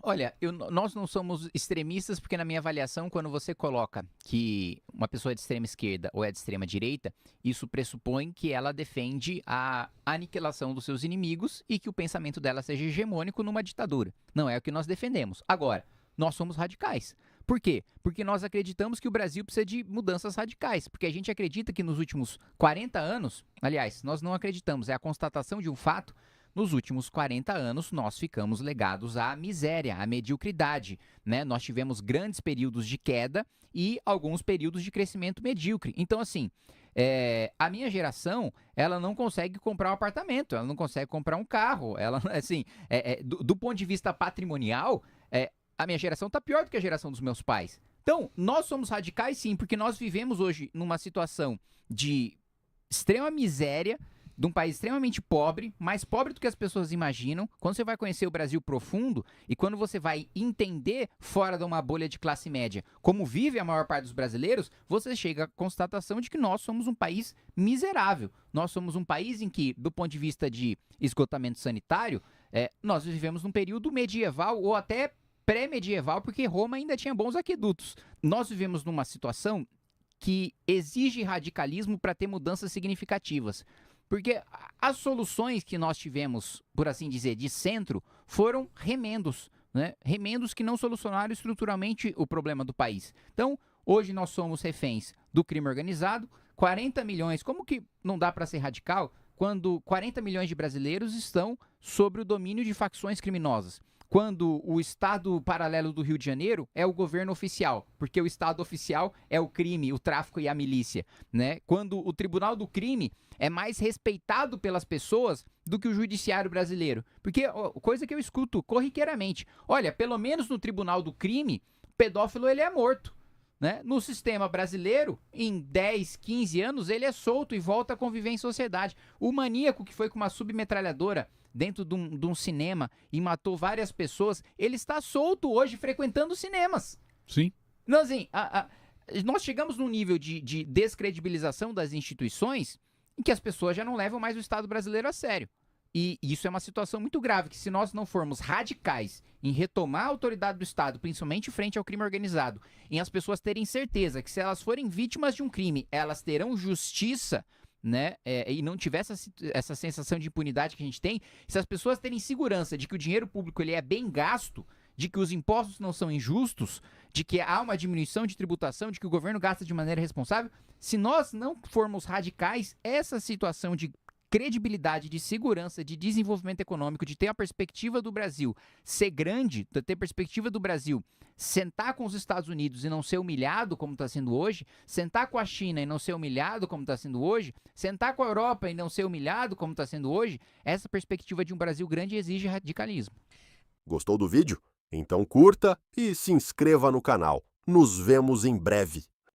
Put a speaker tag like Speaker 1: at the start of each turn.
Speaker 1: Olha, nós não somos extremistas porque na minha avaliação, quando você coloca que uma pessoa é de extrema esquerda ou é de extrema direita, isso pressupõe que ela defende a aniquilação dos seus inimigos e que o pensamento dela seja hegemônico numa ditadura. Não é o que nós defendemos. Agora, nós somos radicais. Por quê? Porque nós acreditamos que o Brasil precisa de mudanças radicais. Porque a gente acredita que nos últimos 40 anos, aliás, nós não acreditamos, é a constatação de um fato. Nos últimos 40 anos, nós ficamos legados à miséria, à mediocridade, né? Nós tivemos grandes períodos de queda e alguns períodos de crescimento medíocre. Então, assim, a minha geração, ela não consegue comprar um apartamento, ela não consegue comprar um carro, ela, assim, do ponto de vista patrimonial, a minha geração está pior do que a geração dos meus pais. Então, nós somos radicais sim, porque nós vivemos hoje numa situação de extrema miséria, de um país extremamente pobre, mais pobre do que as pessoas imaginam. Quando você vai conhecer o Brasil profundo e quando você vai entender fora de uma bolha de classe média como vive a maior parte dos brasileiros, você chega à constatação de que nós somos um país miserável. Nós somos um país em que, do ponto de vista de esgotamento sanitário, nós vivemos num período medieval ou até pré-medieval, porque Roma ainda tinha bons aquedutos. Nós vivemos numa situação que exige radicalismo para ter mudanças significativas. Porque as soluções que nós tivemos, por assim dizer, de centro, foram remendos, né? Remendos que não solucionaram estruturalmente o problema do país. Então, hoje nós somos reféns do crime organizado, 40 milhões, como que não dá para ser radical quando 40 milhões de brasileiros estão sob o domínio de facções criminosas? Quando o Estado paralelo do Rio de Janeiro é o governo oficial, porque o Estado oficial é o crime, o tráfico e a milícia, né? Quando o Tribunal do Crime é mais respeitado pelas pessoas do que o judiciário brasileiro. Porque, coisa que eu escuto corriqueiramente, olha, pelo menos no Tribunal do Crime, pedófilo ele é morto. Né? No sistema brasileiro, em 10, 15 anos, ele é solto e volta a conviver em sociedade. O maníaco que foi com uma submetralhadora dentro de um cinema e matou várias pessoas, ele está solto hoje frequentando cinemas.
Speaker 2: Sim.
Speaker 1: Não, assim, nós chegamos num nível de descredibilização das instituições em que as pessoas já não levam mais o Estado brasileiro a sério. E isso é uma situação muito grave, que se nós não formos radicais em retomar a autoridade do Estado, principalmente frente ao crime organizado, em as pessoas terem certeza que se elas forem vítimas de um crime, elas terão justiça, né? E não tiver essa sensação de impunidade que a gente tem, se as pessoas terem segurança de que o dinheiro público ele é bem gasto, de que os impostos não são injustos, de que há uma diminuição de tributação, de que o governo gasta de maneira responsável, se nós não formos radicais, essa situação de credibilidade, de segurança, de desenvolvimento econômico, de ter a perspectiva do Brasil ser grande, de ter a perspectiva do Brasil sentar com os Estados Unidos e não ser humilhado como está sendo hoje, sentar com a China e não ser humilhado como está sendo hoje, sentar com a Europa e não ser humilhado como está sendo hoje, essa perspectiva de um Brasil grande exige radicalismo.
Speaker 3: Gostou do vídeo? Então curta e se inscreva no canal. Nos vemos em breve.